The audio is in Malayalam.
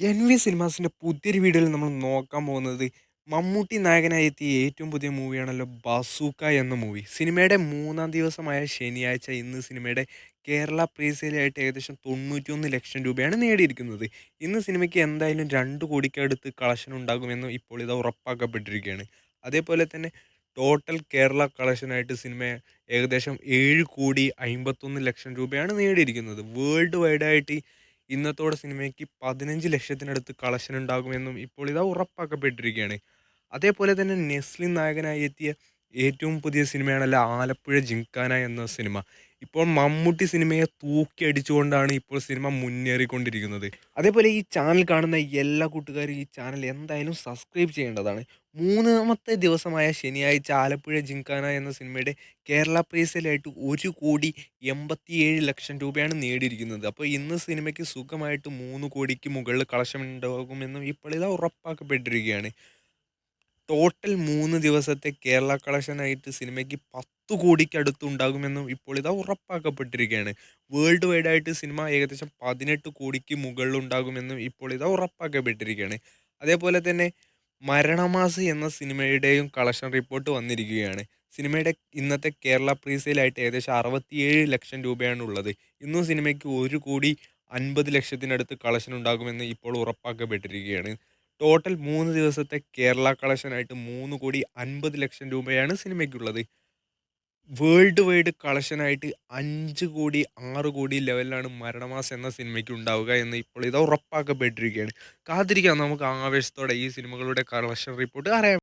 എൻ വി സിനിമാസിൻ്റെ പുതിയൊരു വീഡിയോയിൽ നമ്മൾ നോക്കാൻ പോകുന്നത് മമ്മൂട്ടി നായകനായി എത്തിയ ഏറ്റവും പുതിയ മൂവിയാണല്ലോ ബസൂക്ക എന്ന മൂവി. സിനിമയുടെ മൂന്നാം ദിവസമായ ശനിയാഴ്ച ഇന്ന് സിനിമയുടെ കേരള പ്രീ സെയിലായിട്ട് ഏകദേശം 91 ലക്ഷം രൂപയാണ് നേടിയിരിക്കുന്നത്. ഇന്ന് സിനിമയ്ക്ക് എന്തായാലും 2 കോടിക്കടുത്ത് കളക്ഷൻ ഉണ്ടാകുമെന്ന് ഇപ്പോൾ ഇത് ഉറപ്പാക്കപ്പെട്ടിരിക്കുകയാണ്. അതേപോലെ തന്നെ ടോട്ടൽ കേരള കളക്ഷനായിട്ട് സിനിമ ഏകദേശം 7,51 ലക്ഷം രൂപയാണ് നേടിയിരിക്കുന്നത്. വേൾഡ് വൈഡായിട്ട് ഇന്നത്തോടെ സിനിമയ്ക്ക് 15 ലക്ഷത്തിനടുത്ത് കളക്ഷൻ ഉണ്ടാകുമെന്നും ഇപ്പോൾ ഇതാ ഉറപ്പാക്കപ്പെട്ടിരിക്കുകയാണ്. അതേപോലെ തന്നെ നെസ്ലിൻ നായകനായി എത്തിയ ഏറ്റവും പുതിയ സിനിമയാണല്ലോ ആലപ്പുഴ ജിംഖാന എന്ന സിനിമ. ഇപ്പോൾ മമ്മൂട്ടി സിനിമയെ തൂക്കി അടിച്ചുകൊണ്ടാണ് ഇപ്പോൾ സിനിമ മുന്നേറിക്കൊണ്ടിരിക്കുന്നത്. അതേപോലെ ഈ ചാനൽ കാണുന്ന എല്ലാ കൂട്ടുകാരും ഈ ചാനൽ എന്തായാലും സബ്സ്ക്രൈബ് ചെയ്യേണ്ടതാണ്. മൂന്നാമത്തെ ദിവസമായ ശനിയാഴ്ച ആലപ്പുഴ ജിംഖാന എന്ന സിനിമയുടെ കേരള പ്രൈസിലായിട്ട് 1,87,00,000 രൂപയാണ് നേടിയിരിക്കുന്നത്. അപ്പോൾ ഇന്ന് സിനിമയ്ക്ക് സുഖമായിട്ട് 3 കോടിക്ക് മുകളിൽ കളക്ഷൻ ഉണ്ടാകുമെന്നും ഇപ്പോൾ ഇതാ ഉറപ്പാക്കപ്പെട്ടിരിക്കുകയാണ്. ടോട്ടൽ 3 ദിവസത്തെ കേരള കളക്ഷനായിട്ട് സിനിമയ്ക്ക് 10 കോടിക്കടുത്ത് ഉണ്ടാകുമെന്നും ഇപ്പോൾ ഇതാ ഉറപ്പാക്കപ്പെട്ടിരിക്കുകയാണ്. വേൾഡ് വൈഡായിട്ട് സിനിമ ഏകദേശം 18 കോടിക്ക് മുകളിൽ ഉണ്ടാകുമെന്നും ഇപ്പോൾ ഇതാ ഉറപ്പാക്കപ്പെട്ടിരിക്കുകയാണ്. അതേപോലെ തന്നെ മരണമാസ് എന്ന സിനിമയുടെയും കളക്ഷൻ റിപ്പോർട്ട് വന്നിരിക്കുകയാണ്. സിനിമയുടെ ഇന്നത്തെ കേരള പ്രീ സെയിലായിട്ട് ഏകദേശം 67 ലക്ഷം രൂപയാണ് ഉള്ളത്. ഇന്നും സിനിമയ്ക്ക് 1,50,00,000 കളക്ഷൻ ഉണ്ടാകുമെന്ന് ഇപ്പോൾ ഉറപ്പാക്കപ്പെട്ടിരിക്കുകയാണ്. ടോട്ടൽ 3 ദിവസത്തെ കേരള കളക്ഷനായിട്ട് 3,50,00,000 രൂപയാണ് സിനിമയ്ക്കുള്ളത്. വേൾഡ് വൈഡ് കളക്ഷനായിട്ട് 5 കോടി 6 കോടി ലെവലിലാണ് മരണമാസം എന്ന സിനിമയ്ക്ക് ഉണ്ടാവുക എന്ന് ഇപ്പോൾ ഇത് ഉറപ്പാക്കപ്പെട്ടിരിക്കുകയാണ്. കാത്തിരിക്കാം നമുക്ക് ആവേശത്തോടെ ഈ സിനിമകളുടെ കളക്ഷൻ റിപ്പോർട്ട് അറിയാൻ.